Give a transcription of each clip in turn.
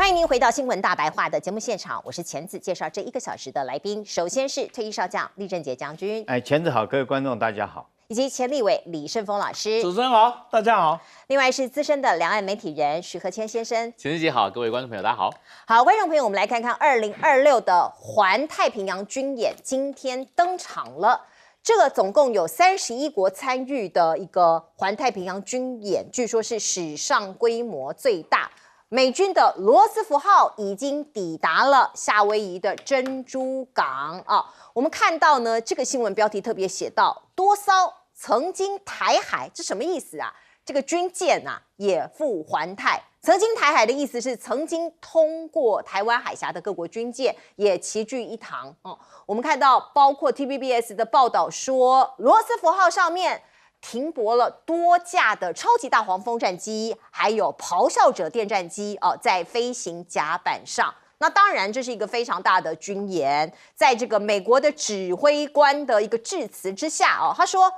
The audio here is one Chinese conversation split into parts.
欢迎您回到新闻大白话的节目现场，我是钱子，介绍这1个小时的来宾。首先是退役少将厉正杰将军，钱子好，各位观众大家好，以及前立委李胜峰老师。主持人好，大家好。另外是资深的两岸媒体人许和谦先生。钱子姐好，各位观众朋友大家好。好，观众朋友，我们来看看2026的环太平洋军演今天登场了。这个总共有31国参与的一个环太平洋军演，据说是史上规模最大。美军的罗斯福号已经抵达了夏威夷的珍珠港啊。我们看到呢，这个新闻标题特别写到多艘曾经台海，这什么意思啊？这个军舰啊也赴环太。曾经台海的意思是曾经通过台湾海峡的各国军舰也齐聚一堂哦。我们看到包括 TVBS 的报道说，罗斯福号上面停泊了多架的超级大黄蜂战机，还有咆哮者电战机在飞行甲板上。那当然，这是一个非常大的军演，在这个美国的指挥官的一个致辞之下他说，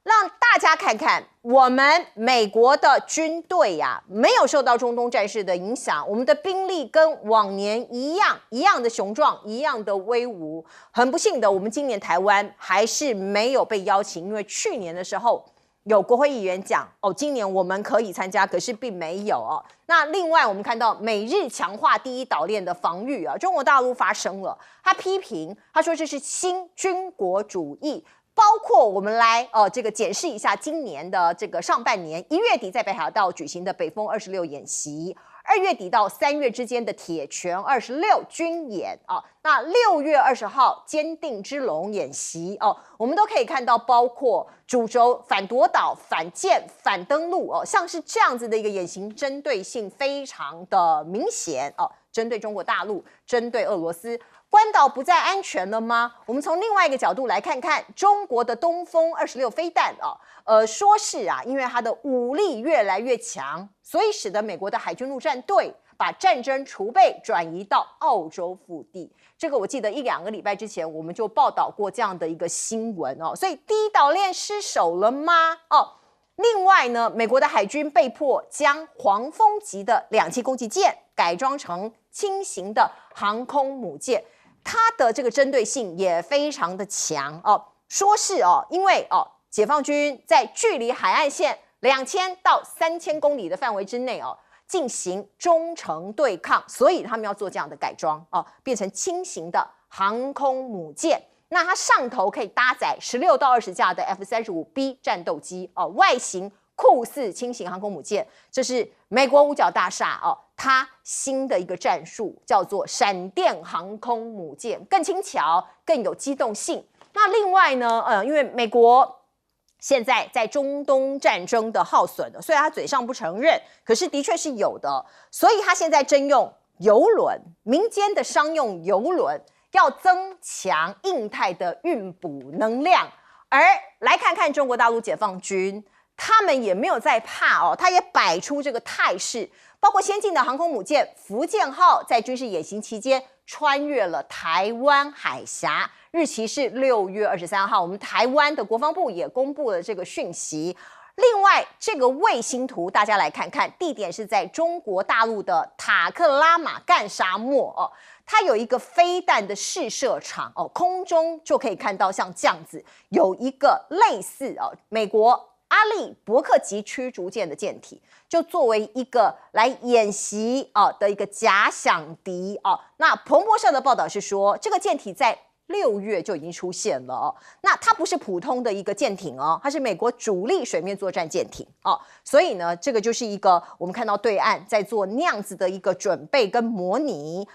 让大家看看我们美国的军队呀，没有受到中东战事的影响，我们的兵力跟往年一样的雄壮，一样的威武。很不幸的，我们今年台湾还是没有被邀请，因为去年的时候有国会议员讲今年我们可以参加，可是并没有那另外我们看到美日强化第一岛链的防御中国大陆发声了，他批评，他说这是新军国主义。包括我们来这个检视一下今年的这个上半年1月底在北海道举行的北风26演习，2月底到3月之间的铁拳26军演那6月20号坚定之龙演习我们都可以看到，包括主轴反夺岛、反舰、反登陆像是这样子的一个演习，针对性非常的明显针对中国大陆，针对俄罗斯。关岛不再安全了吗？我们从另外一个角度来看看中国的东风26飞弹说是因为它的武力越来越强，所以使得美国的海军陆战队把战争储备转移到澳洲腹地。这个我记得1-2个礼拜之前我们就报道过这样的一个新闻所以第一岛链失守了吗？另外呢，美国的海军被迫将黄蜂级的2栖攻击舰改装成轻型的航空母舰。它的这个针对性也非常的强说是因为解放军在距离海岸线2000到3000公里的范围之内进行中程对抗，所以他们要做这样的改装变成轻型的航空母舰。那它上头可以搭载16到20架的 F-35B 战斗机外形酷似轻型航空母舰，这是美国五角大厦它新的一个战术叫做闪电航空母舰，更轻巧，更有机动性。那另外呢，因为美国现在在中东战争的耗损虽然他嘴上不承认，可是的确是有的，所以他现在征用邮轮，民间的商用邮轮，要增强印太的运补能量。而来看看中国大陆解放军，他们也没有在怕他也摆出这个态势，包括先进的航空母舰福建号在军事演习期间穿越了台湾海峡，日期是6月23号。我们台湾的国防部也公布了这个讯息。另外，这个卫星图大家来看看，地点是在中国大陆的塔克拉玛干沙漠它有一个飞弹的试射场空中就可以看到像这样子有一个类似美国阿利伯克级驱逐舰的舰体，就作为一个来演习的一个假想敌那彭博社的报道是说，这个舰体在6月就已经出现了那它不是普通的一个舰艇它是美国主力水面作战舰艇所以呢，这个就是一个我们看到对岸在做那样子的一个准备跟模拟。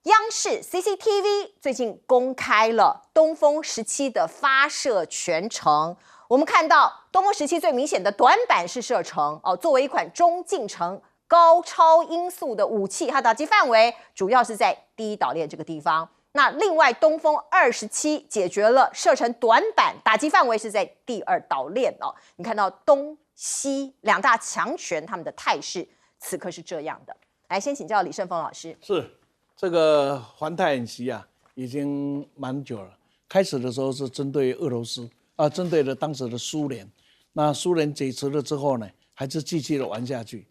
央视 CCTV 最近公开了东风17的发射全程。我们看到东风17最明显的短板是射程作为一款中近程高超音速的武器，它打击范围主要是在第一岛链这个地方。那另外东风27解决了射程短板，打击范围是在第2岛链你看到东西2大强权他们的态势此刻是这样的。来，先请教李胜峰老师。是这个环太演习已经蛮久了，开始的时候是针对俄罗斯针对了当时的苏联，那苏联解职了之后呢，还是继续的玩下去。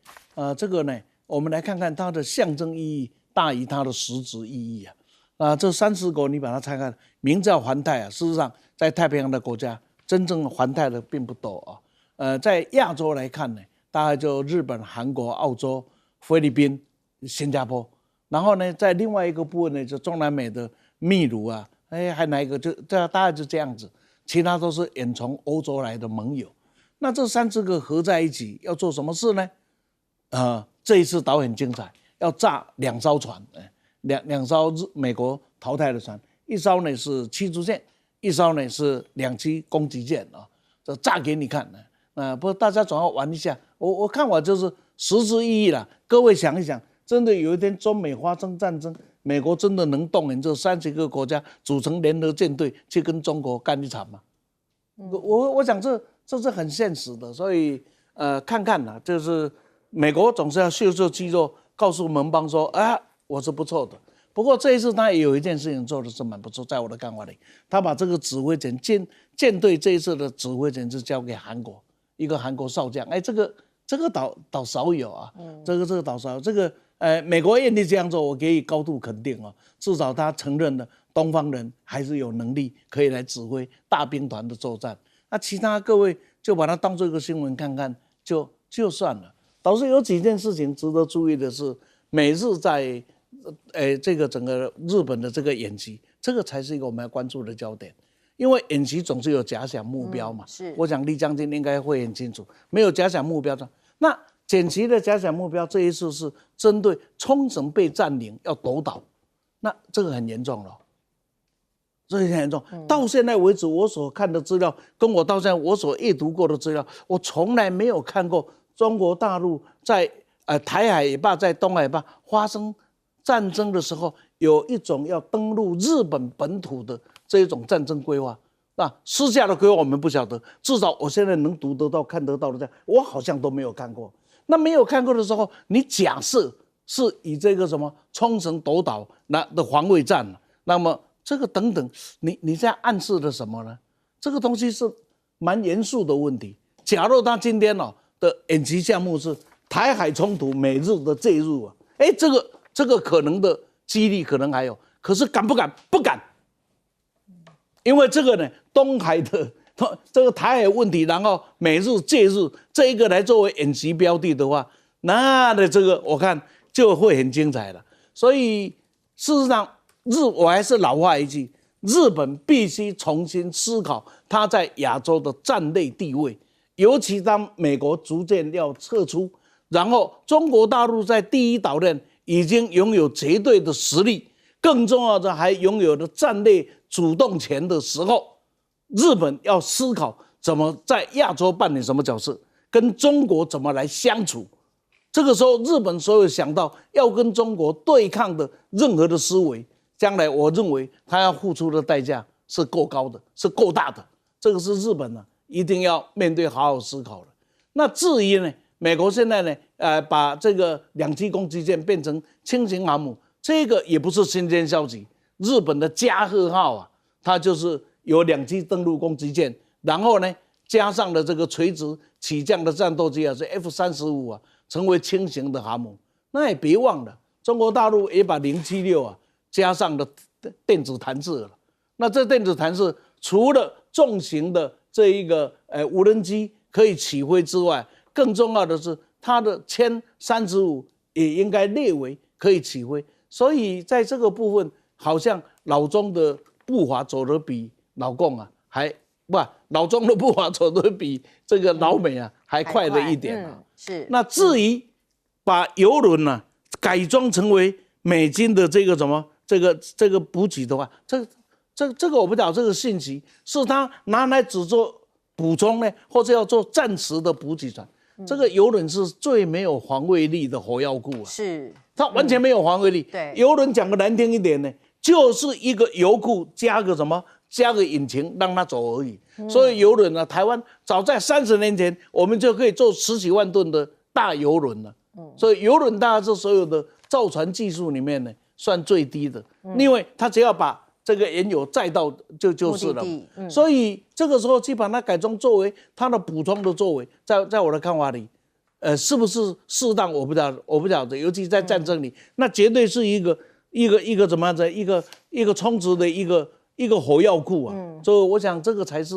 这个呢，我们来看看它的象征意义大于它的实质意义啊。这30国你把它拆开，名叫环太啊，事实上在太平洋的国家，真正环太的并不多啊。在亚洲来看呢，大概就日本、韩国、澳洲、菲律宾、新加坡，然后呢，在另外一个部分呢，就中南美的秘鲁啊，还哪一个就大概就这样子，其他都是远从欧洲来的盟友。那这30个合在一起要做什么事呢？这一次岛很精彩，要炸2艘船，两艘美国淘汰的船，一艘呢是驱逐舰，一艘呢是2栖攻击舰啊，这炸给你看不过大家总要玩一下，我看法就是实质意义啦。各位想一想，真的有一天中美发生战争，美国真的能动员这30个国家组成联合舰队去跟中国干一场吗？我想这是很现实的，所以看看啦，就是美国总是要秀秀肌肉，告诉盟邦说我是不错的。不过这一次他也有一件事情做的是蛮不错，在我的看法里，他把这个指挥权舰队这一次的指挥权是交给韩国一个韩国少将，这个岛少有啊，这个岛少有，这个美国愿意这样做，我给予高度肯定啊，至少他承认了东方人还是有能力可以来指挥大兵团的作战。那其他各位就把它当做一个新闻看看就算了。倒是有几件事情值得注意的是，美日在这个整个日本的这个演习，这个才是一个我们要关注的焦点。因为演习总是有假想目标嘛，我想李将军应该会很清楚，没有假想目标的。那简其的假想目标这一次是针对冲绳被占领要夺岛，那这个很严重了，这个很严重。到现在为止，我所看的资料，跟我到现在我所阅读过的资料，我从来没有看过中国大陆在台海也罢，在东海也罢发生战争的时候，有一种要登陆日本本土的这一种战争规划。那私下的规划我们不晓得，至少我现在能读得到、看得到的这样，我好像都没有看过。那没有看过的时候，你假设是以这个什么冲绳夺岛的防卫战，那么这个等等，你在暗示的什么呢？这个东西是蛮严肃的问题。假如他今天的演习项目是台海冲突、美日的介入这个可能的几率可能还有，可是敢不敢？不敢。因为这个呢，东海的这个台海问题，然后美日介入这一个来作为演习标的的话，那的这个我看就会很精彩了。所以事实上，我还是老话一句，日本必须重新思考它在亚洲的战略地位，尤其当美国逐渐要撤出，然后中国大陆在第一岛链已经拥有绝对的实力，更重要的还拥有了战略主动权的时候，日本要思考怎么在亚洲扮演什么角色，跟中国怎么来相处。这个时候，日本所有想到要跟中国对抗的任何的思维，将来我认为他要付出的代价是够高的，是够大的。这个是日本一定要面对好好思考的。那至于呢，美国现在呢，把这个2栖攻击舰变成轻型航母，这个也不是新鲜消息。日本的加贺号它就是有2栖登陆攻击舰，然后呢加上了这个垂直起降的战斗机是 F-35成为轻型的航母。那也别忘了，中国大陆也把076加上了电子弹射了。那这电子弹射除了重型的这一个无人机可以起飞之外，更重要的是它的歼35也应该列为可以起飞。所以在这个部分，好像老中的步伐走得比老共老中的步伐走得比这个老美还快了一点是。那至于把邮轮改装成为美军的这个什么这个补给的话，这个我不知道，这个信息是他拿来只做补充呢，或者要做暂时的补给船。这个邮轮是最没有防卫力的火药库是它完全没有防卫力。对，邮轮讲个难听一点呢，就是一个油库加个引擎让它走而已。所以邮轮台湾早在30年前，我们就可以做10几万吨的大邮轮了。所以邮轮大概是所有的造船技术里面呢算最低的，因为它只要把这个原油载到就是了。所以这个时候去把它改装作为它的补充的作为，在我的看法里，是不是适当我不晓得，尤其在战争里，那绝对是一个怎么样子，一个充足的一个火药库啊。所以我想这个才是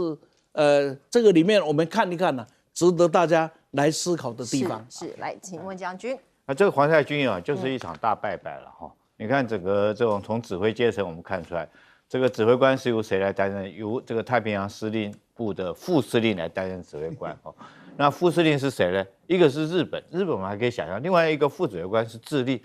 这个里面我们看一看呢，值得大家来思考的地方。是，来，请问将军。这个环太军演啊，就是一场大败了哈。你看整个这种从指挥阶层，我们看出来，这个指挥官是由谁来担任？由这个太平洋司令部的副司令来担任指挥官哦。那副司令是谁呢？一个是日本我们还可以想象，另外一个副指挥官是智利。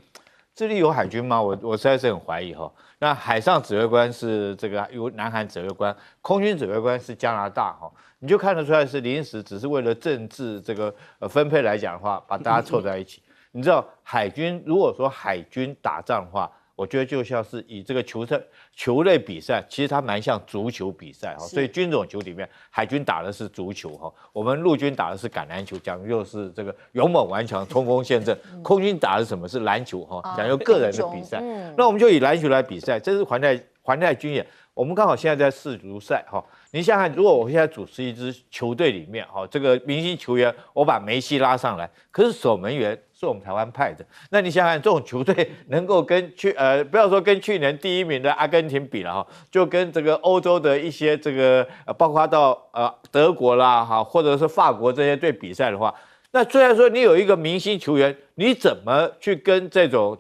智利有海军吗？我实在是很怀疑哈。那海上指挥官是这个由南韩指挥官，空军指挥官是加拿大哈。你就看得出来是临时，只是为了政治这个分配来讲的话，把大家凑在一起。你知道海军如果说海军打仗的话，我觉得就像是以这个球类比赛，其实它蛮像足球比赛哈。所以军种球里面，海军打的是足球哈，我们陆军打的是橄榄球，讲究是这个勇猛顽强、冲锋陷阵。空军打的什么是篮球哈，讲究个人的比赛。那我们就以篮球来比赛，这是环太军演。我们刚好现在在世足赛哈，你想想，如果我现在主持一支球队里面哈，这个明星球员，我把梅西拉上来，可是守门员是我们台湾派的，那你想想，这种球队能够跟不要说跟去年第1名的阿根廷比了哈，就跟这个欧洲的一些这个包括到德国啦哈，或者是法国这些队比赛的话，那虽然说你有一个明星球员，你怎么去跟这种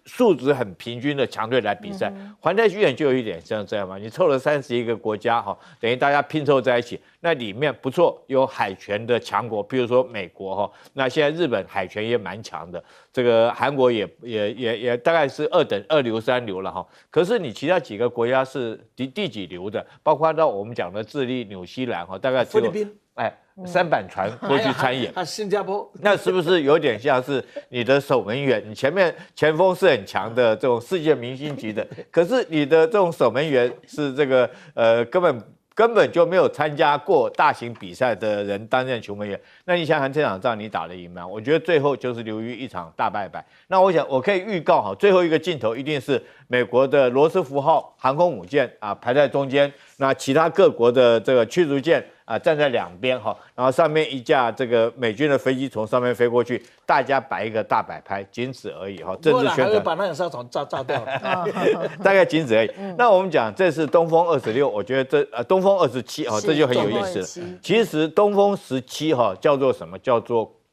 素质很平均的强队来比赛？环太军演就有一点像这样嘛，你凑了31个国家哈，等于大家拼凑在一起，那里面不错有海权的强国，比如说美国哈，那现在日本海权也蛮强的，这个韩国也大概是2流3流了哈。可是你其他几个国家是第几流的，包括到我们讲的智利、纽西兰哈，大概只有菲律宾。3板船过去参演，新加坡，那是不是有点像是你的守门员？你前面前锋是很强的这种世界明星级的，可是你的这种守门员是这个根本就没有参加过大型比赛的人担任球门员。那你想想这场仗你打得赢吗？我觉得最后就是流于一场大败败。那我想我可以预告哈，最后一个镜头一定是美国的罗斯福号航空母舰排在中间，那其他各国的这个驱逐舰站在两边哈，然后上面一架这个美军的飞机从上面飞过去，大家摆一个大摆拍，仅此而已哈。政治宣传把那个沙场炸掉了，大概仅此而已。那我们讲这是东风26，我觉得东风27哈，这就很有意思了。其实东风17哈叫做什么？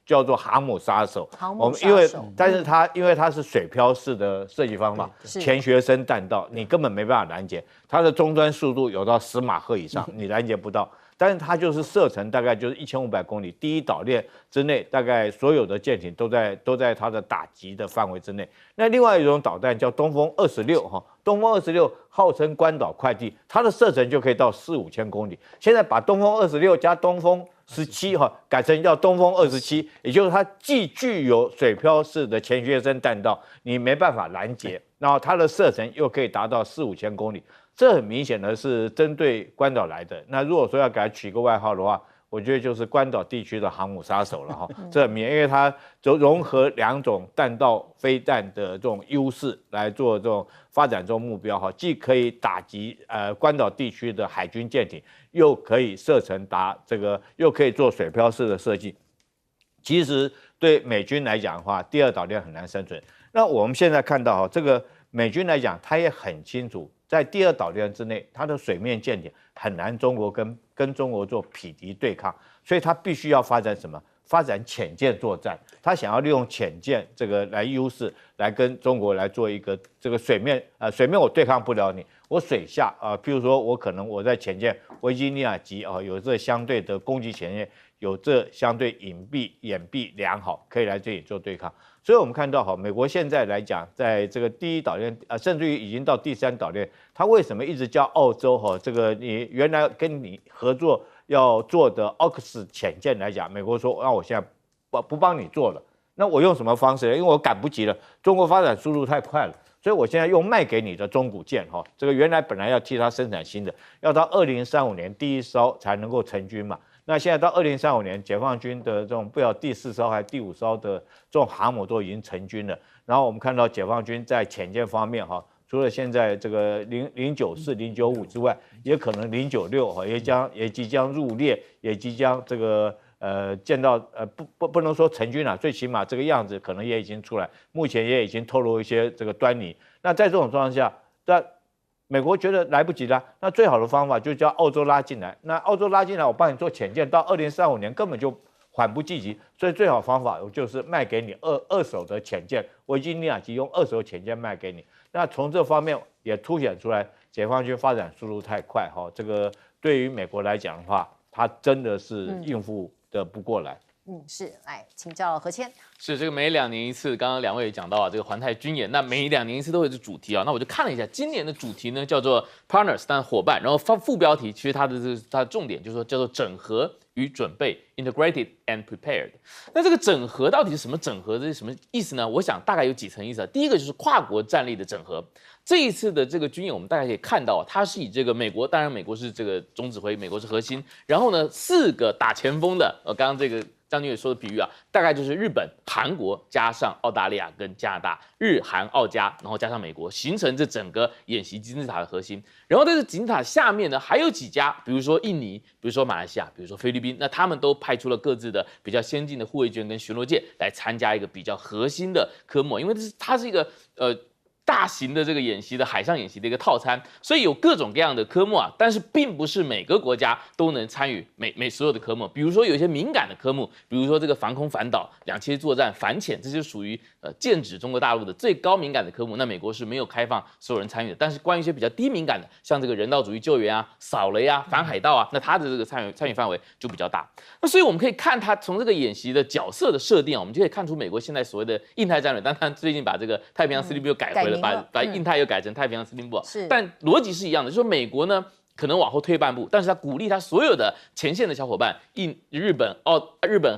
叫做航母杀手。我们但是因为它是水漂式的设计方法，钱学森弹道，你根本没办法拦截，它的终端速度有到10马赫以上，你拦截不到。但是它就是射程大概就是1500公里，第一岛链之内，大概所有的舰艇都在它的打击的范围之内。那另外一种导弹叫东风26哈，东风26号称关岛快递，它的射程就可以到4-5千公里。现在把东风26加东风17哈改成叫东风27，也就是它既具有水漂式的钱学森弹道，你没办法拦截，然后它的射程又可以达到4-5千公里。这很明显的是针对关岛来的。那如果说要给它取个外号的话，我觉得就是关岛地区的航母杀手了哈。这很明显，因为它就融合2种弹道飞弹的这种优势来做这种发展中目标哈，既可以打击关岛地区的海军舰艇，又可以射程达又可以做水漂式的设计。其实对美军来讲的话，第2岛链很难生存。那我们现在看到哈，这个美军来讲，他也很清楚。在第2岛链之内，它的水面舰艇很难跟中国做匹敌对抗，所以它必须要发展什么？发展潜舰作战。他想要利用潜舰这个来优势，来跟中国来做一个这个水面我对抗不了你，我水下譬如说我在潜舰维吉尼亚级有这相对的攻击潜舰，有这相对掩蔽良好，可以来这里做对抗。所以我们看到美国现在来讲，在这个第1岛链甚至于已经到第3岛链，他为什么一直叫澳洲这个你原来跟你合作要做的 AUKUS 潜舰来讲，美国说那我现在不帮你做了，那我用什么方式呢？因为我赶不及了，中国发展速度太快了，所以我现在用卖给你的中古舰这个原来本来要替它生产新的，要到2035年第1艘才能够成军嘛。那现在到2035年，解放军的这种不晓得第4艘还是第5艘的这种航母都已经成军了。然后我们看到解放军在潜舰方面除了现在这个094、095之外，也可能096也即将入列，也即将这个见到不能说成军了，最起码这个样子可能也已经出来，目前也已经透露一些这个端倪。那在这种状况下，那美国觉得来不及了，那最好的方法就叫澳洲拉进来。那澳洲拉进来，我帮你做潜舰，到2035年根本就缓不济急，所以最好方法我就是卖给你二手的潜舰，维吉尼亚级用二手潜舰卖给你。那从这方面也凸显出来，解放军发展速度太快哈，这个对于美国来讲的话，它真的是应付的不过来。是，来请教何谦。是这个每2年一次，刚刚2位也讲到啊，这个环太军演，那每2年一次都有这主题啊。那我就看了一下，今年的主题呢叫做 Partners， 但伙伴，然后副标题其实它的重点就是说叫做整合与准备 ，Integrated and Prepared。那这个整合到底是什么整合？这是什么意思呢？我想大概有几层意思啊。第一个就是跨国战力的整合。这一次的这个军演，我们大概可以看到，它是以这个美国，当然美国是这个总指挥，美国是核心，然后呢4个打前锋的，刚刚这个将军也说的比喻啊，大概就是日本、韩国加上澳大利亚跟加拿大，日韩澳加，然后加上美国，形成这整个演习金字塔的核心。然后在这金字塔下面呢，还有几家，比如说印尼，比如说马来西亚，比如说菲律宾，那他们都派出了各自的比较先进的护卫舰跟巡逻舰来参加一个比较核心的科目，因为它是一个大型的这个演习的海上演习的一个套餐，所以有各种各样的科目啊，但是并不是每个国家都能参与所有的科目。比如说有一些敏感的科目，比如说这个防空反导、两栖作战、反潜，这就属于剑指中国大陆的最高敏感的科目。那美国是没有开放所有人参与的。但是关于一些比较低敏感的，像这个人道主义救援啊、扫雷啊、反海盗啊，那它的这个参与范围就比较大。那所以我们可以看它从这个演习的角色的设定啊，我们就可以看出美国现在所谓的印太战略。但它最近把这个太平洋司令部又改回了。把印太又改成太平洋司令部，但逻辑是一样的，就是说美国呢可能往后退半步，但是他鼓励他所有的前线的小伙伴，日本、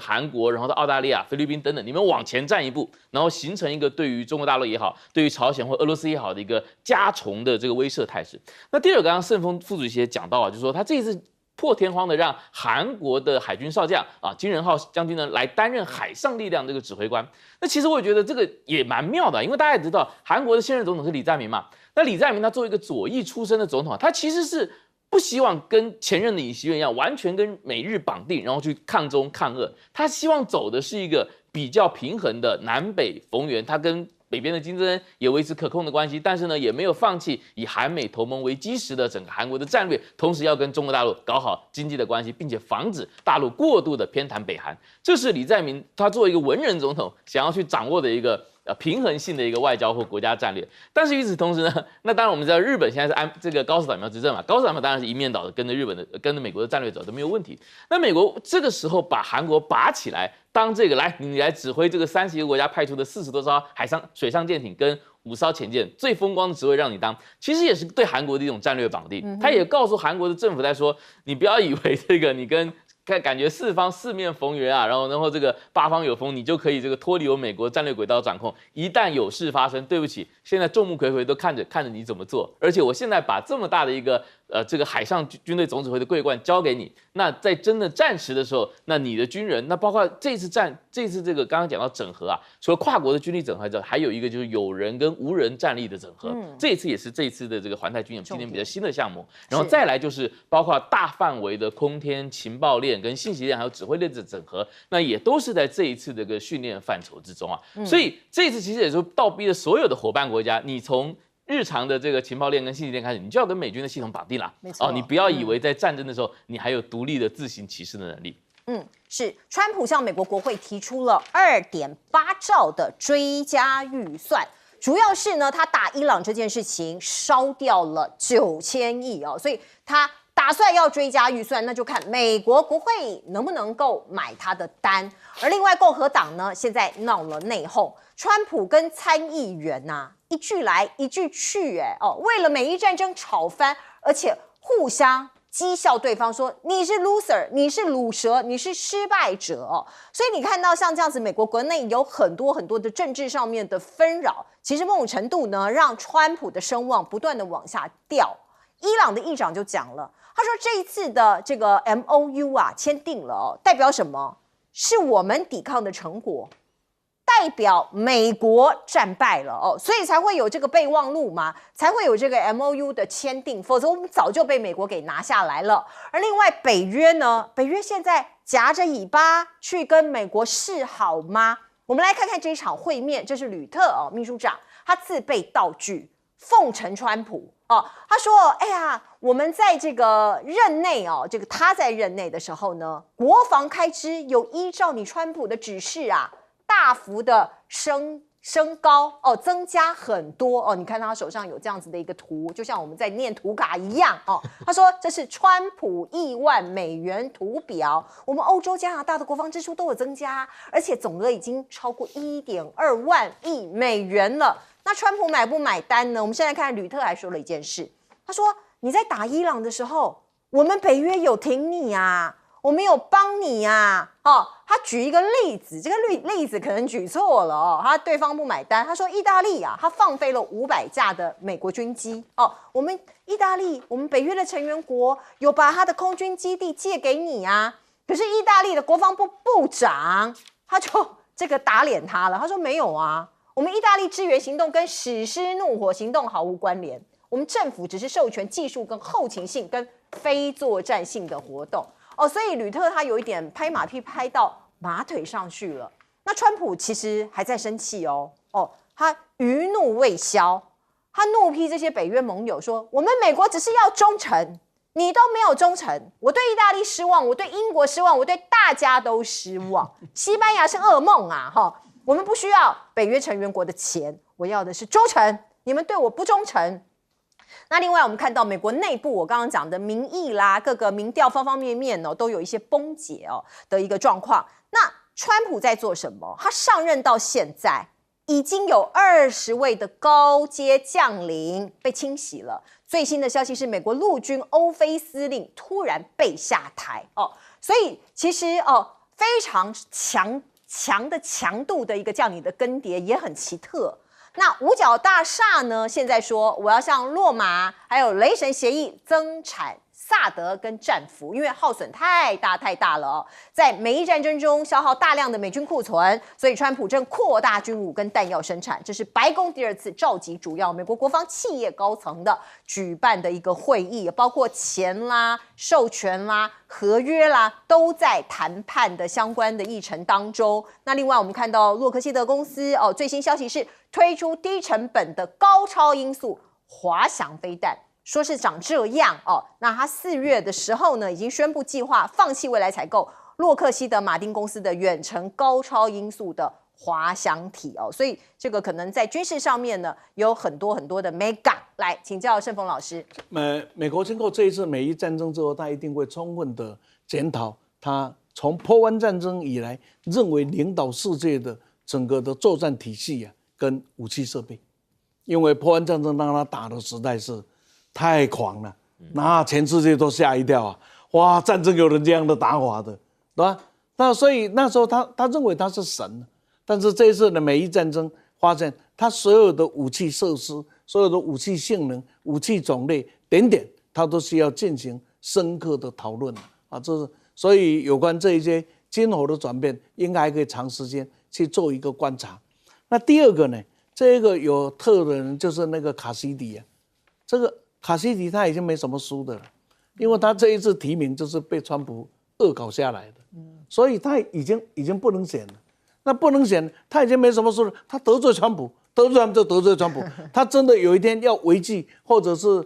韩国，然后到澳大利亚、菲律宾等等，你们往前站一步，然后形成一个对于中国大陆也好，对于朝鲜或俄罗斯也好的一个加重的这个威慑态势。那第二个，刚刚盛峰副主席也讲到啊，就是说他这一次破天荒的让韩国的海军少将金仁浩将军呢来担任海上力量这个指挥官。那其实我也觉得这个也蛮妙的，因为大家也知道韩国的现任总统是李在明嘛。那李在明他作为一个左翼出身的总统，他其实是不希望跟前任的尹锡悦一样，完全跟美日绑定，然后去抗中抗俄。他希望走的是一个比较平衡的南北逢源，他跟北边的金正恩也维持可控的关系，但是呢，也没有放弃以韩美同盟为基石的整个韩国的战略，同时要跟中国大陆搞好经济的关系，并且防止大陆过度的偏袒北韩。这是李在明他作为一个文人总统想要去掌握的一个平衡性的一个外交或国家战略。但是与此同时呢，那当然我们知道日本现在是这个高市早苗执政嘛，高市早苗当然是一面倒的跟着美国的战略走都没有问题。那美国这个时候把韩国拔起来当这个你来指挥这个30个国家派出的40多艘水上舰艇跟5艘潜舰，最风光的职位让你当，其实也是对韩国的一种战略绑定。他也告诉韩国的政府在说，你不要以为这个你跟感觉四面逢源啊，然后这个八方有风，你就可以这个脱离我美国战略轨道掌控。一旦有事发生，对不起，现在众目睽睽都看着你怎么做，而且我现在把这么大的一个这个海上军队总指挥的桂冠交给你，那在真的战时的时候，那你的军人，那包括这次这个刚刚讲到整合啊，除了跨国的军力整合之外，还有一个就是有人跟无人战力的整合。这一次也是这一次的这个环太军演今年比较新的项目。然后再来就是包括大范围的空天情报链跟信息链还有指挥链的整合，那也都是在这一次的一个训练范畴之中啊。所以这一次其实也是倒逼了所有的伙伴国家，你从日常的这个情报链跟信息链开始，你就要跟美军的系统绑定了。没错，你不要以为在战争的时候，你还有独立的自行其事的能力。是川普向美国国会提出了2.8兆的追加预算，主要是呢，他打伊朗这件事情烧掉了9000亿哦，所以他打算要追加预算，那就看美国国会能不能够买他的单。而另外共和党呢，现在闹了内讧，川普跟参议员一句来一句去，为了美伊战争吵翻，而且互相讥笑对方说你是 loser， 你是鲁蛇，你是失败者所以你看到像这样子，美国国内有很多的政治上面的纷扰，其实某种程度呢，让川普的声望不断的往下掉。伊朗的议长就讲了，他说这一次的这个 MOU 签订了代表什么？是我们抵抗的成果，代表美国战败了所以才会有这个备忘录嘛，才会有这个 MOU 的签订，否则我们早就被美国给拿下来了。而另外北约呢，北约现在夹着尾巴去跟美国示好吗？我们来看看这一场会面，这是吕特秘书长，他自备道具，奉承川普他说：“哎呀，我们在这个任内这个他在任内的时候呢，国防开支有依照你川普的指示大幅的升高增加很多你看他手上有这样子的一个图，就像我们在念图卡一样他说这是川普亿万美元图表，我们欧洲、加拿大的国防支出都有增加，而且总额已经超过1.2万亿美元了。那川普买不买单呢？我们现在看吕特还说了一件事，他说你在打伊朗的时候，我们北约有挺你我们有帮你他举一个例子，这个例子可能举错了他对方不买单。他说意大利他放飞了500架的美国军机我们意大利，我们北约的成员国有把他的空军基地借给你可是意大利的国防部部长他就这个打脸他了，他说没有我们意大利支援行动跟史诗怒火行动毫无关联，我们政府只是授权技术跟后勤性跟非作战性的活动所以吕特他有一点拍马屁拍到马腿上去了。那川普其实还在生气他余怒未消，他怒批这些北约盟友说：“我们美国只是要忠诚，你都没有忠诚。我对意大利失望，我对英国失望，我对大家都失望。西班牙是噩梦我们不需要北约成员国的钱，我要的是忠诚。你们对我不忠诚。”那另外我们看到美国内部我刚刚讲的民意啦，各个民调方方面面都有一些崩解的一个状况。那川普在做什么？他上任到现在已经有20位的高阶将领被清洗了。最新的消息是美国陆军欧菲司令突然被下台所以其实非常强度的一个将领的更迭也很奇特。那五角大厦呢？现在说我要向洛马还有雷神协议增产萨德跟战俘，因为耗损太大了在美伊战争中消耗大量的美军库存，所以川普正扩大军武跟弹药生产。这是白宫第2次召集主要美国国防企业高层的举办的一个会议，包括钱啦、授权啦、合约啦，都在谈判的相关的议程当中。那另外我们看到洛克希德公司最新消息是推出低成本的高超音速滑翔飞弹，说是长这样那他4月的时候呢，已经宣布计划放弃未来采购洛克希德马丁公司的远程高超音速的滑翔体所以这个可能在军事上面呢有很多的 mega。来请教盛峰老师。美国经过这一次美伊战争之后，他一定会充分的检讨他从波湾战争以来认为领导世界的整个的作战体系跟武器设备，因为波湾战争让他打的实在是太狂了，那全世界都吓一跳哇，战争有人这样的打法的，对吧？那所以那时候他认为他是神，但是这一次的美伊战争发现，他所有的武器设施、所有的武器性能、武器种类点，他都需要进行深刻的讨论这是所以有关这一些今后的转变，应该还可以长时间去做一个观察。那第二个呢，这个有特的人就是那个卡西迪这个卡西迪他已经没什么输的了，因为他这一次提名就是被川普恶搞下来的，所以他已经不能选了。那不能选，他已经没什么输了，他得罪川普，得罪川普，他真的有一天要违纪，或者是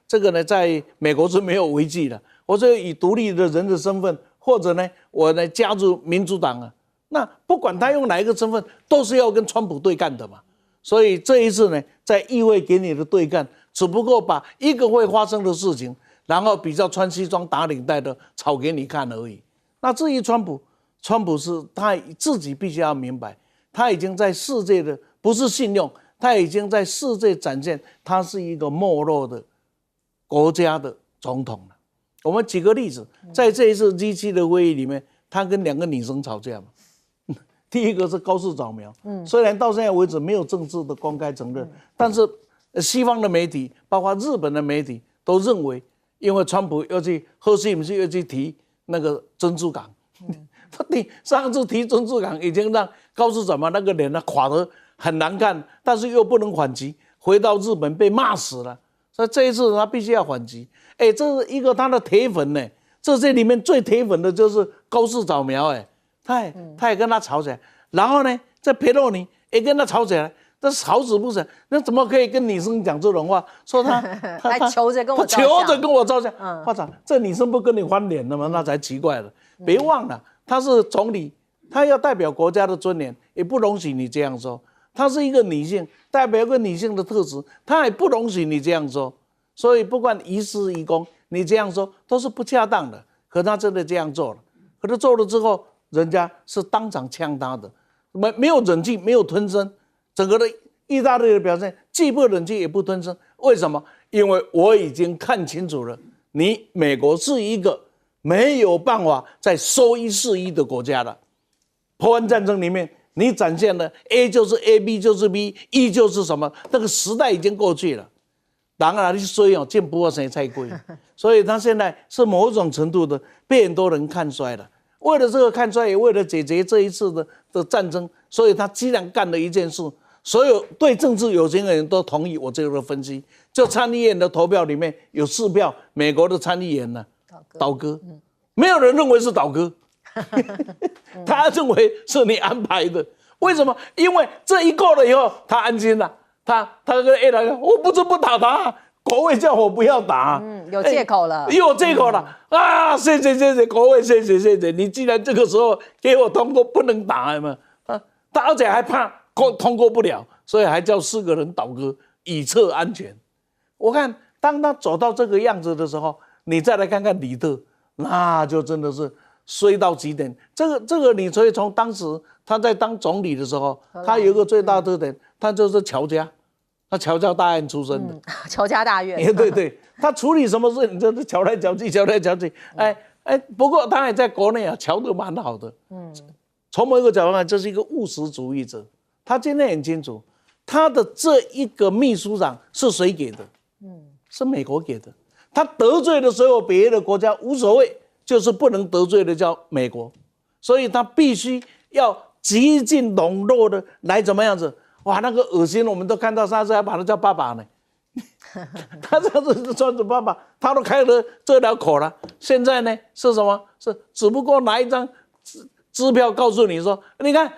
这个呢，在美国是没有违纪的。我说以独立的人的身份，或者呢，我呢加入民主党那不管他用哪一个身份，都是要跟川普对干的嘛。所以这一次呢，在议会给你的对干，只不过把一个会发生的事情，然后比较穿西装打领带的炒给你看而已。那至于川普是他自己必须要明白，他已经在世界的不是信用，他已经在世界展现他是一个没落的国家的总统了。我们举个例子，在这一次 G7 的会议里面，他跟2个女生吵架嘛。第一个是高市早苗，虽然到现在为止没有正式的公开承认，但是西方的媒体，包括日本的媒体，都认为，因为川普要去贺锦丽要去提那个珍珠港，上次提珍珠港已经让高市早苗那个脸垮得很难看，但是又不能反击，回到日本被骂死了，所以这一次他必须要反击。这是一个他的铁粉呢，这些里面最铁粉的就是高市早苗，他也跟他吵起来，然后呢，这佩洛尼也跟他吵起来，这好死不死，那怎么可以跟女生讲这种话？说他还求着跟我照相，求着跟我照相，我操，这女生不跟你翻脸了吗？那才奇怪了。别忘了，他是总理，他要代表国家的尊严，也不容许你这样说。她是一个女性，代表一个女性的特质，她也不容许你这样说。所以不管于私于公，你这样说都是不恰当的。可他真的这样做了，可他做了之后，人家是当场枪他的，没有忍气，没有吞声。整个的意大利的表现既不忍气也不吞声，为什么？因为我已经看清楚了，你美国是一个没有办法再说一是一的国家了。波湾战争里面，你展现了 A 就是 A，B 就是 B，E 就是什么？那个时代已经过去了。当然你衰哦，见不过谁才贵，所以他现在是某种程度的被很多人看衰了。为了这个看衰，也为了解决这一次的战争，所以他既然干了一件事，所有对政治有情的人都同意我这个分析。就参议院的投票里面有4票，美国的参议员呢倒戈，没有人认为是倒戈，他认为是你安排的。为什么？因为这一过了以后，他安心了。他跟 A 来说，我不是不打他，国会叫我不要打，有借口了，有借口了啊！谢谢，国会谢谢，你既然这个时候给我通过，不能打嘛，他而且还怕通过不了，所以还叫4个人倒戈以策安全。我看当他走到这个样子的时候，你再来看看李特，那就真的是衰到极点。这个你所以从当时他在当总理的时候，他有一个最大特点，他就是乔家。他乔家大院出身的，乔家大院，对，他处理什么事，你真的瞧来瞧去，不过他也在国内瞧得蛮好的，从某一个角度来，这是一个务实主义者。他今天很清楚，他的这一个秘书长是谁给的？是美国给的。他得罪的所有别的国家无所谓，就是不能得罪的叫美国，所以他必须要极尽笼络的来怎么样子。哇，那个恶心，我们都看到，上次还把他叫爸爸呢。他这样子穿着爸爸，他都开了这条口了。现在呢是什么？是只不过拿一张支票告诉你说，你看，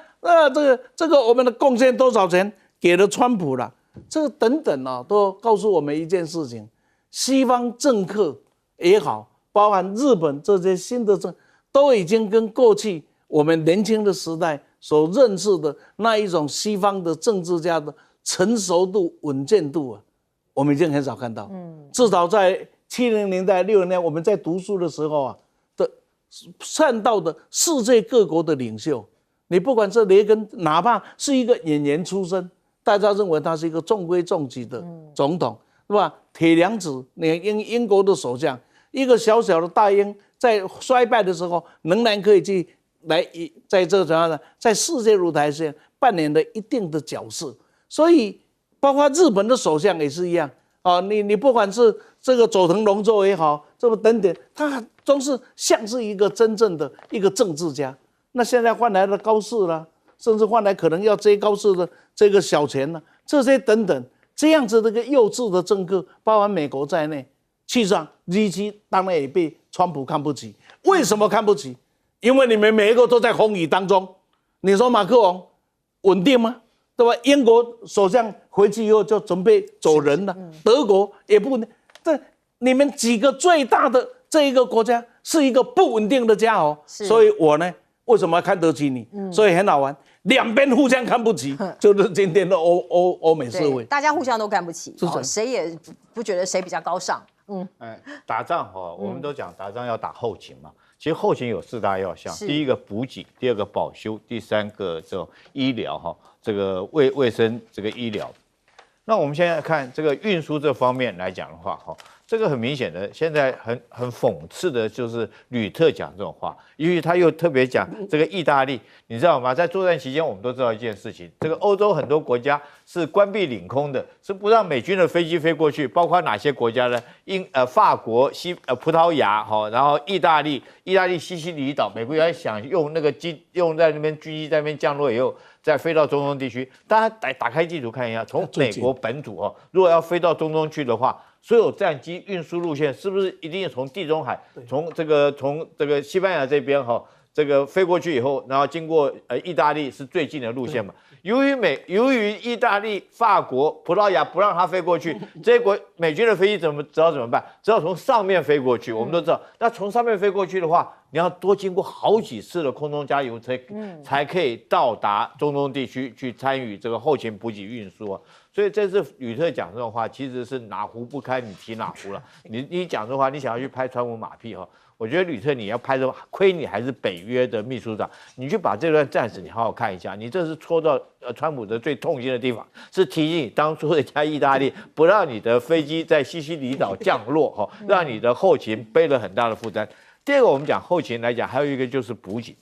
这个我们的贡献多少钱给了川普了，这个等等啊，都告诉我们一件事情：西方政客也好，包含日本这些新的政，都已经跟过去我们年轻的时代所认识的那一种西方的政治家的成熟度、稳健度啊，我们已经很少看到。至少在70年代、60年代，我们在读书的时候啊，看到的世界各国的领袖，你不管是雷根，哪怕是一个演员出身，大家认为他是一个中规中矩的总统，是吧？铁娘子，英国的首相，一个小小的大英，在衰败的时候，仍然可以去。来，在这怎样的，在世界舞台上扮演了一定的角色，所以包括日本的首相也是一样啊。你不管是这个佐藤荣作也好，这么等等，他都是像是一个真正的一个政治家。那现在换来了高市啦，甚至换来可能要追高市的这个小钱啦，这些等等，这样子的一个幼稚的政客，包含美国在内，事实上G7当然也被川普看不起。为什么看不起？因为你们每一个都在风雨当中，你说马克龙稳定吗？对吧？英国首相回去以后就准备走人了，德国也不稳定。这你们几个最大的这一个国家是一个不稳定的家伙，所以我呢为什么要看得起你？所以很好玩，两边互相看不起，就是今天的欧美社会，大家互相都看不起，谁也不觉得谁比较高尚。打仗我们都讲打仗要打后勤嘛。其实后勤有4大要项，第一个补给，第2个保修，第3个这种医疗这个卫生这个医疗。那我们现在看这个运输这方面来讲的话这个很明显的，现在很讽刺的就是吕特讲这种话，因为他又特别讲这个意大利，你知道吗？在作战期间，我们都知道一件事情，这个欧洲很多国家是关闭领空的，是不让美军的飞机飞过去，包括哪些国家呢？法国、葡萄牙然后意大利西西里岛，美国也想用那个用在那边军机在那边降落以后，再飞到中东地区。大家打开地图看一下，从美国本土如果要飞到中东去的话，所有战机运输路线是不是一定从地中海，从这个西班牙这边这个飞过去以后，然后经过意大利是最近的路线嘛？由于意大利、法国、葡萄牙不让它飞过去，这些美军的飞机只好怎么办？只好从上面飞过去。我们都知道，那从上面飞过去的话，你要多经过好几次的空中加油才可以到达中东地区去参与这个后勤补给运输啊。所以这次吕特讲这种话，其实是哪壶不开你提哪壶了。你讲这话，你想要去拍川普马屁我觉得吕特你要拍的，亏你还是北约的秘书长，你去把这段战史你好好看一下，你这是戳到川普的最痛心的地方，是提醒你当初人家意大利不让你的飞机在西西里岛降落让你的后勤背了很大的负担。第二个，我们讲后勤来讲，还有一个就是补给，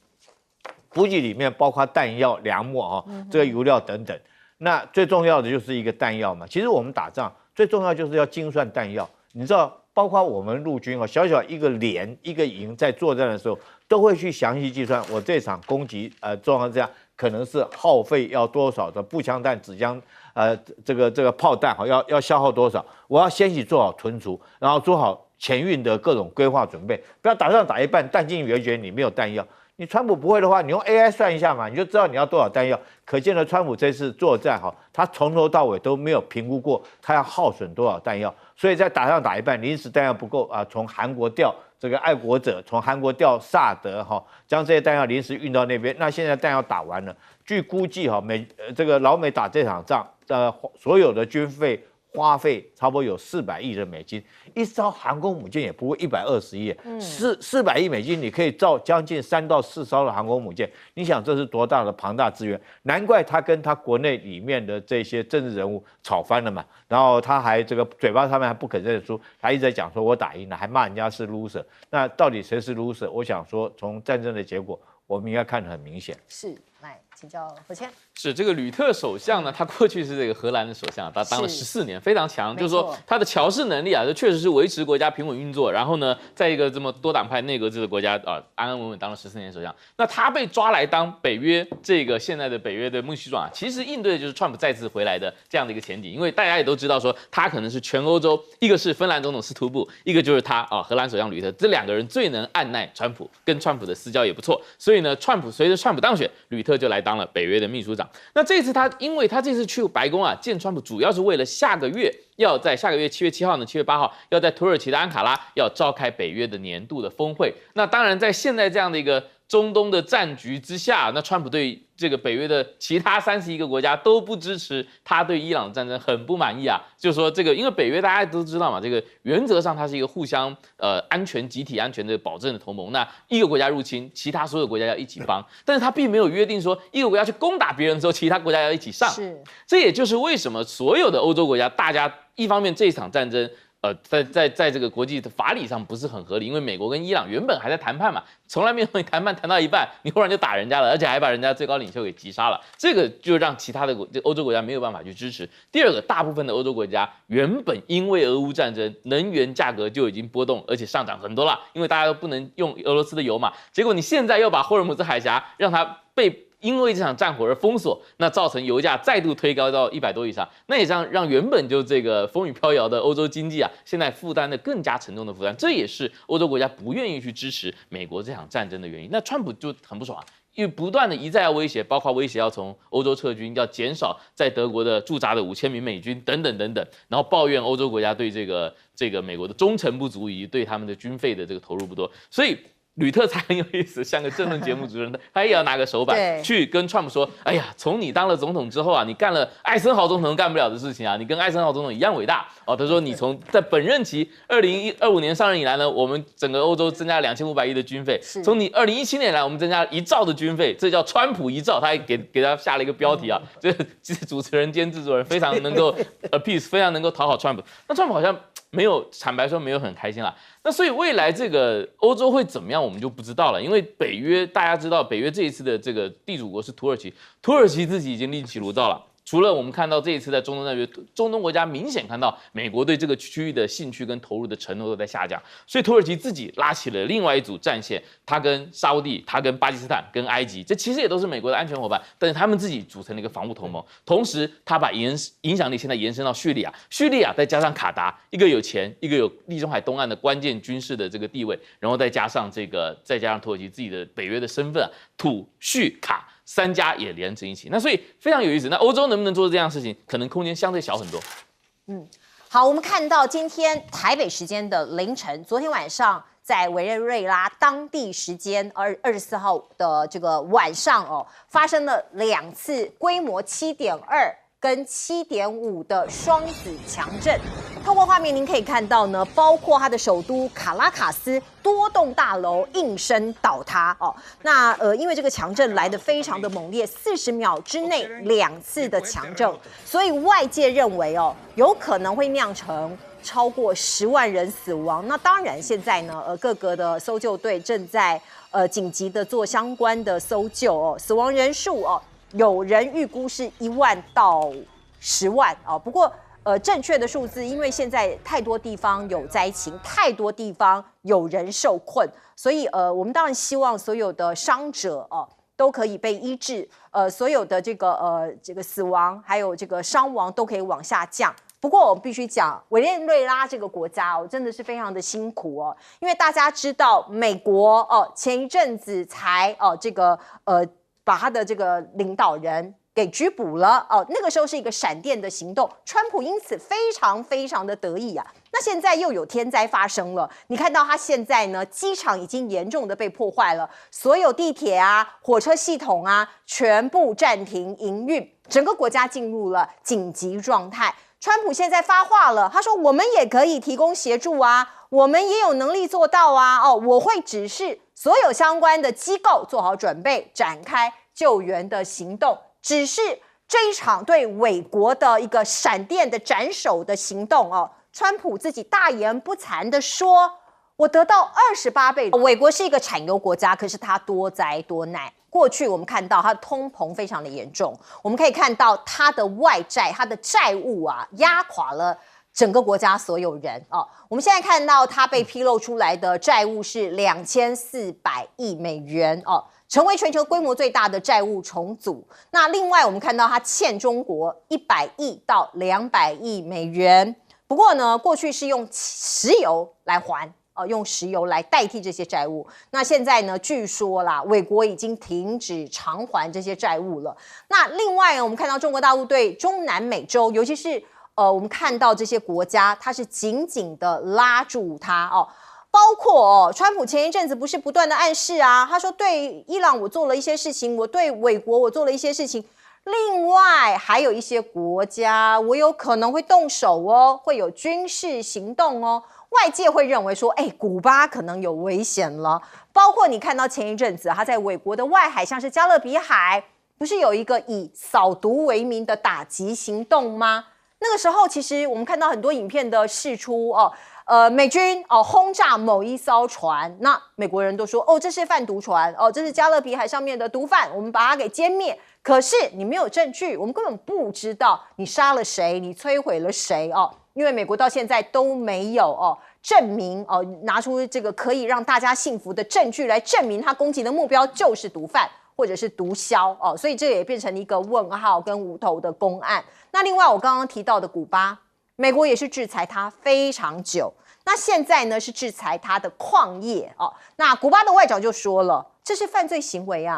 补给里面包括弹药、粮秣这个油料等等。那最重要的就是一个弹药嘛。其实我们打仗最重要就是要精算弹药，你知道。包括我们陆军小小一个连一个营在作战的时候，都会去详细计算，我这场攻击状况这样，可能是耗费要多少的步枪弹、子枪这个炮弹要消耗多少，我要先去做好存储，然后做好前运的各种规划准备，不要打仗打一半弹尽援绝，你没有弹药。你川普不会的话，你用 AI 算一下嘛，你就知道你要多少弹药。可见了川普这次作战他从头到尾都没有评估过他要耗损多少弹药，所以在打仗打一半，临时弹药不够从韩国调这个爱国者，从韩国调萨德将这些弹药临时运到那边。那现在弹药打完了，据估计这个老美打这场仗所有的军费。花费差不多有400亿的美金，一艘航空母舰也不过120亿，400亿美金你可以造将近3到4艘的航空母舰，你想这是多大的庞大资源？难怪他跟他国内里面的这些政治人物吵翻了嘛，然后他还这个嘴巴上面还不肯认输，他一直在讲说我打赢了，还骂人家是 loser。那到底谁是 loser？ 我想说从战争的结果，我们应该看得很明显。是，来请教何谦。是这个吕特首相呢，他过去是这个荷兰的首相，他当了14年，非常强。就是说他的侨事能力这确实是维持国家平稳运作。然后呢，在一个这么多党派内阁制的国家安安稳稳当了14年首相。那他被抓来当北约这个现在的北约的秘书长其实应对的就是川普再次回来的这样的一个前景。因为大家也都知道说，他可能是全欧洲，一个是芬兰总统斯图布，一个就是他荷兰首相吕特，这2个人最能按耐川普，跟川普的私交也不错。所以呢，随着川普当选，吕特就来当了北约的秘书长。那这次因为他这次去白宫见川普，主要是为了下个月7月7号呢，7月8号要在土耳其的安卡拉要召开北约的年度的峰会。那当然，在现在这样的一个中东的战局之下，那川普对这个北约的其他31个国家都不支持他对伊朗的战争，很不满意就是说这个，因为北约大家都知道嘛，这个原则上它是一个互相安全、集体安全的保证的同盟。那一个国家入侵，其他所有国家要一起帮，但是他并没有约定说一个国家去攻打别人之后，其他国家要一起上。这也就是为什么所有的欧洲国家，大家一方面这一场战争。在这个国际的法理上不是很合理，因为美国跟伊朗原本还在谈判嘛，从来没有谈判谈到一半，你忽然就打人家了，而且还把人家最高领袖给击杀了，这个就让其他的欧洲国家没有办法去支持。第二个，大部分的欧洲国家原本因为俄乌战争，能源价格就已经波动，而且上涨很多了，因为大家都不能用俄罗斯的油嘛，结果你现在又把霍尔木兹海峡让它因为这场战火而封锁，那造成油价再度推高到100多以上，那也让原本就这个风雨飘摇的欧洲经济现在负担的更加沉重的负担，这也是欧洲国家不愿意去支持美国这场战争的原因。那川普就很不爽因为不断的一再要威胁，包括威胁要从欧洲撤军，要减少在德国的驻扎的5000名美军等等等等，然后抱怨欧洲国家对这个美国的忠诚不足，以及对他们的军费的这个投入不多，所以。吕特才很有意思，像个政论节目主持人，他也要拿个手板去跟川普说：“哎呀，从你当了总统之后你干了艾森豪总统干不了的事情你跟艾森豪总统一样伟大他说：“你在本任期2025年上任以来呢，我们整个欧洲增加2500亿的军费，从你2017年来，我们增加1兆的军费，这叫川普1兆。”他还给他下了一个标题这主持人兼制作人非常能够appease， 非常能够讨好川普。那川普好像坦白说没有很开心啦。那所以未来这个欧洲会怎么样，我们就不知道了。因为北约大家知道，北约这一次的这个地主国是土耳其，土耳其自己已经另起炉灶了。除了我们看到这一次在中东战略，中东国家明显看到美国对这个区域的兴趣跟投入的承诺都在下降，所以土耳其自己拉起了另外一组战线，它跟沙烏地、它跟巴基斯坦、跟埃及，这其实也都是美国的安全伙伴，但是他们自己组成了一个防务同盟，同时他把影响力现在延伸到叙利亚，叙利亚再加上卡达，一个有钱，一个有地中海东岸的关键军事的这个地位，然后再加上土耳其自己的北约的身份，土叙卡3家也连成一起，那所以非常有意思。那欧洲能不能做这样的事情，可能空间相对小很多。好，我们看到今天台北时间的凌晨，昨天晚上在委内瑞拉当地时间24号的这个晚上发生了2次规模7.2跟7.5的双子强震。透过画面您可以看到呢，包括它的首都卡拉卡斯多栋大楼应声倒塌那因为这个强震来得非常的猛烈，40秒之内2次的强震，所以外界认为有可能会酿成超过10万人死亡。那当然现在呢各个的搜救队正在紧急的做相关的搜救死亡人数有人预估是1万到10万不过正确的数字，因为现在太多地方有灾情，太多地方有人受困，所以我们当然希望所有的伤者都可以被医治，所有的这个死亡还有这个伤亡都可以往下降。不过我们必须讲，委内瑞拉这个国家真的是非常的辛苦因为大家知道美国前一阵子才把他的这个领导人给拘捕了那个时候是一个闪电的行动，川普因此非常非常的得意那现在又有天灾发生了，你看到他现在呢，机场已经严重的被破坏了，所有地铁火车系统全部暂停营运，整个国家进入了紧急状态。川普现在发话了，他说我们也可以提供协助我们也有能力做到我会指示所有相关的机构做好准备，展开救援的行动。只是这一场对伪国的一个闪电的斩首的行动川普自己大言不惭的说，我得到28倍。伪国是一个产油国家，可是它多灾多难。过去我们看到它的通膨非常的严重，我们可以看到它的外债、它的债务压垮了整个国家所有人我们现在看到它被披露出来的债务是2400亿美元成为全球规模最大的债务重组。那另外我们看到它欠中国100亿到200亿美元，不过呢过去是用石油来还用石油来代替这些债务。那现在呢据说啦，伪国已经停止偿还这些债务了。那另外我们看到中国大陆对中南美洲，尤其是我们看到这些国家，它是紧紧的拉住它包括川普前一阵子不是不断的暗示他说对伊朗我做了一些事情，我对伪国我做了一些事情，另外还有一些国家我有可能会动手会有军事行动外界会认为说古巴可能有危险了。包括你看到前一阵子他在伪国的外海，像是加勒比海，不是有一个以扫毒为名的打击行动吗？那个时候其实我们看到很多影片的释出美军轰炸某一艘船，那美国人都说这是贩毒船这是加勒比海上面的毒贩，我们把它给歼灭。可是你没有证据，我们根本不知道你杀了谁，你摧毁了谁因为美国到现在都没有证明拿出这个可以让大家信服的证据来证明他攻击的目标就是毒贩或者是毒枭所以这也变成了一个问号跟无头的公案。那另外我刚刚提到的古巴，美国也是制裁它非常久，那现在呢是制裁它的矿业那古巴的外长就说了，这是犯罪行为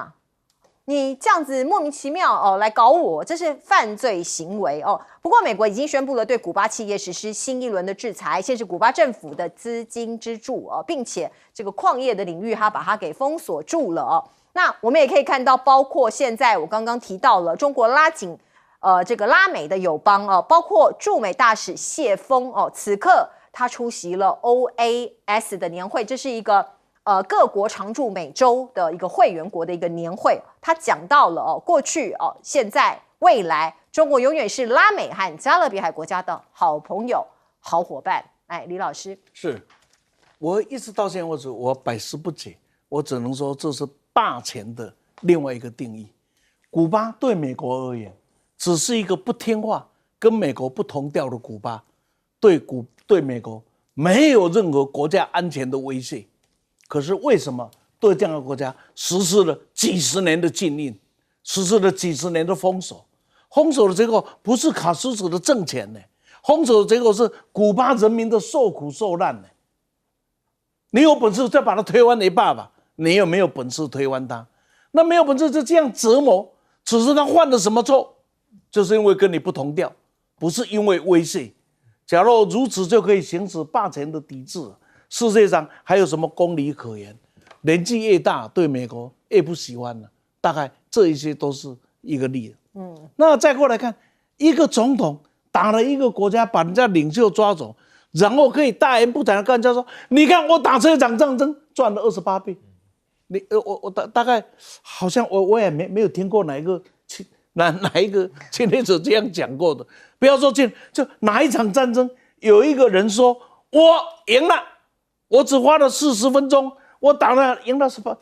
你这样子莫名其妙来搞我，这是犯罪行为不过美国已经宣布了对古巴企业实施新一轮的制裁，限制古巴政府的资金支柱并且这个矿业的领域它把它给封锁住了那我们也可以看到，包括现在我刚刚提到了中国拉紧这个拉美的友邦包括驻美大使谢峰此刻他出席了 OAS 的年会，这是一个各国常驻美洲的一个会员国的一个年会。他讲到了过去现在未来，中国永远是拉美和加勒比海国家的好朋友、好伙伴。李老师，是我一直到现在为止，我百思不解，我只能说这是霸权的另外一个定义。古巴对美国而言，只是一个不听话、跟美国不同调的古巴，对美国没有任何国家安全的威胁。可是为什么对这样的国家实施了几十年的禁运，实施了几十年的封锁？封锁的结果不是卡斯楚的政权呢，封锁的结果是古巴人民的受苦受难呢。你有本事再把它推翻一半吧，你有没有本事推翻它？那没有本事就这样折磨，只是他犯了什么错？就是因为跟你不同调，不是因为威胁。假如如此就可以行使霸权的抵制，世界上还有什么公理可言？年纪越大，对美国越不喜欢了。大概这一些都是一个例子。那再过来看，一个总统打了一个国家，把人家领袖抓走，然后可以大言不惭的跟人家说：“你看我打这场战争赚了28倍。”我大概好像我也没有听过哪一个侵略者这样讲过的。不要说就哪一场战争，有一个人说我赢了，我只花了40分钟，我打了赢了18。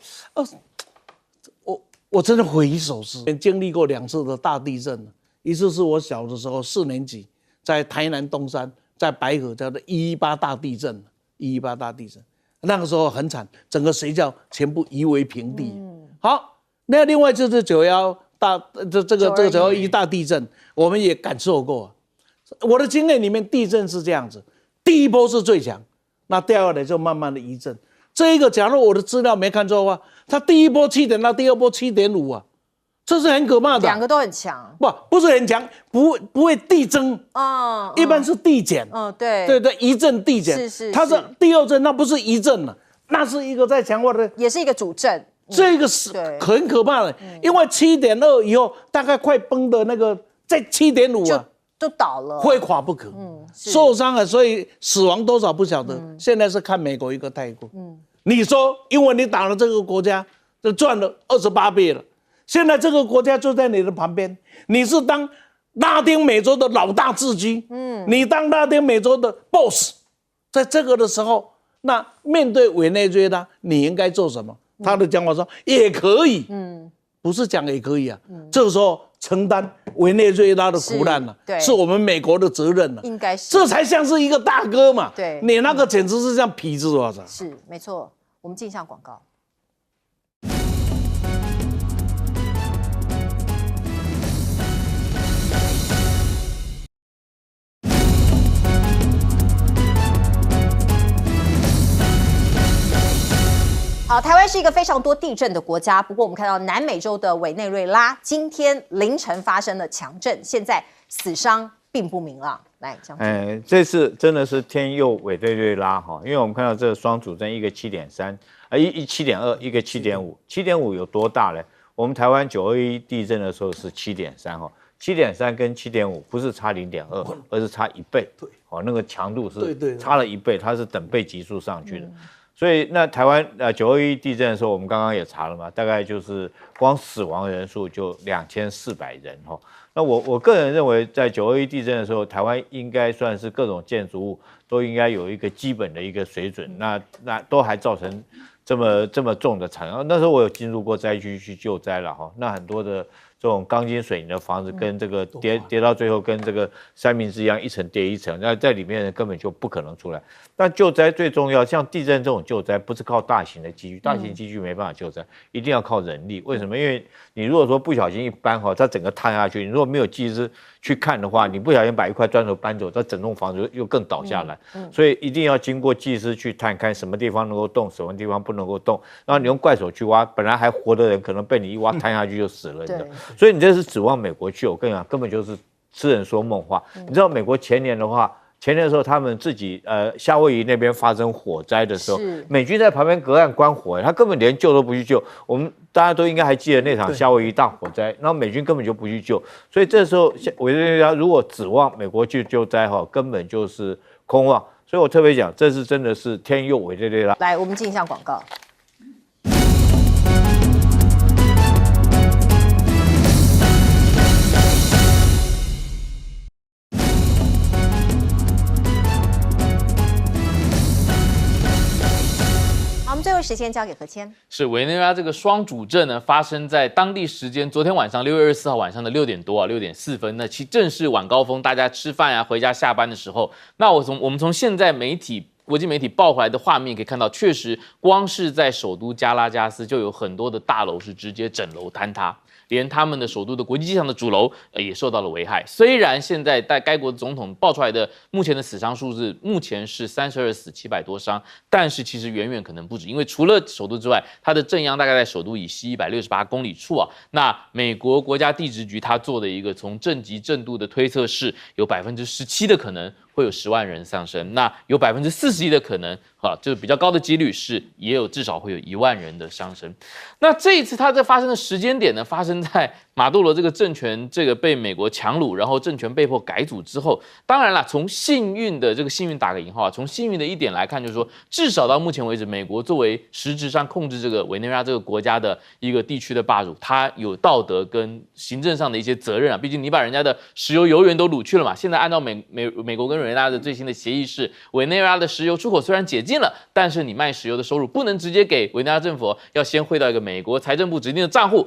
我真的匪夷所思。经历过2次的大地震，一次是我小的时候4年级，在台南东山，在白河叫做118大地震，118大地震，那个时候很惨，整个学校全部夷为平地。好，那另外就是911大地震，我们也感受过。我的经验里面，地震是这样子，第一波是最强，那第二来就慢慢的移震。这一个，假如我的资料没看错的话，它第一波7.到第二波7.5啊，这是很可怕的。2个都很强，不是很强，不会递增一般是递减。对，一震递减，是它是第二震，那不是一震了，那是一个在强化的，也是一个主震。这个是很可怕的，因为7.2以后大概快崩的那个，在7.5啊。就倒了，非垮不可，受伤了，所以死亡多少不晓得。现在是看美国一个泰国，你说因为你打了这个国家，就赚了28倍了。现在这个国家就在你的旁边，你是当拉丁美洲的老大自居，你当拉丁美洲的 boss， 在这个的时候，那面对委内瑞拉，你应该做什么？他的讲法说也可以，不是讲也可以啊，这个时候承担委内瑞拉的苦难了，是我们美国的责任了，应该是，这才像是一个大哥嘛。对，你那个简直是像痞子哇塞。是没错，我们进一下广告。好，台湾是一个非常多地震的国家，不过我们看到南美洲的委内瑞拉今天凌晨发生了强震，现在死伤并不明朗。来，将军，这次真的是天佑委内瑞拉哈，因为我们看到这个双主震，一个7.3，一7.2，一个7.5，7.5有多大呢？我们台湾921地震的时候是7.3哈，7.3跟7.5不是差0.2，而是差1倍，对，哦，那个强度是差了1倍，它是等倍级数上去的。所以那台湾921地震的时候，我们刚刚也查了嘛，大概就是光死亡人数就2400人哈。那我个人认为，在921地震的时候，台湾应该算是各种建筑物都应该有一个基本的一个水准，那都还造成这么重的惨亡。那时候我有进入过灾区去救灾了哈，那很多的这种钢筋水泥的房子跟这个跌到最后跟这个三明治一样，一层叠一层，那在里面人根本就不可能出来。但救灾最重要，像地震这种救灾不是靠大型的机具，大型机具没办法救灾，一定要靠人力。为什么？因为你如果说不小心一搬哈，它整个塌下去，你如果没有技师去看的话，你不小心把一块砖头搬走，它整栋房子又更倒下来。所以一定要经过技师去探看什么地方能够动，什么地方不能够动，然后你用怪手去挖，本来还活的人可能被你一挖瘫下去就死了，你知道。所以你这是指望美国去，我跟你讲，根本就是痴人说梦话。你知道美国前年的时候，他们自己夏威夷那边发生火灾的时候，美军在旁边隔岸观火，他根本连救都不去救。我们大家都应该还记得那场夏威夷大火灾，然后美军根本就不去救。所以这时候委内瑞拉如果指望美国去救灾哈，根本就是空望。所以我特别讲，这是真的是天佑委内瑞拉。来，我们进一下广告。时间交给何谦。是委内瑞拉这个双主政呢，发生在当地时间昨天晚上6月24号晚上的6点多啊，6点4分。那其正是晚高峰，大家吃饭啊、回家下班的时候。那我们从现在国际媒体报回来的画面可以看到，确实光是在首都加拉加斯就有很多的大楼是直接整楼坍塌。连他们的首都的国际机场的主楼也受到了危害。虽然现在在该国的总统报出来的目前的死伤数字目前是32死700多伤，但是其实远远可能不止，因为除了首都之外，它的震央大概在首都以西168公里处啊。那美国国家地质局它做的一个从震级震度的推测是有17%的可能会有10万人丧生，那有41%的可能就是比较高的几率是也有至少会有1万人的伤生。那这一次它这发生的时间点呢，发生在马杜罗这个政权被美国强掳，然后政权被迫改组之后。当然啦，从幸运打个引号啊，从幸运的一点来看，就是说至少到目前为止，美国作为实质上控制这个委内瑞拉这个国家的一个地区的霸主，它有道德跟行政上的一些责任啊。毕竟你把人家的石油油源都掳去了嘛。现在按照美国跟委内瑞拉的最新的协议是，委内瑞拉的石油出口虽然解禁了，但是你卖石油的收入不能直接给委内瑞拉政府，要先汇到一个美国财政部指定的账户，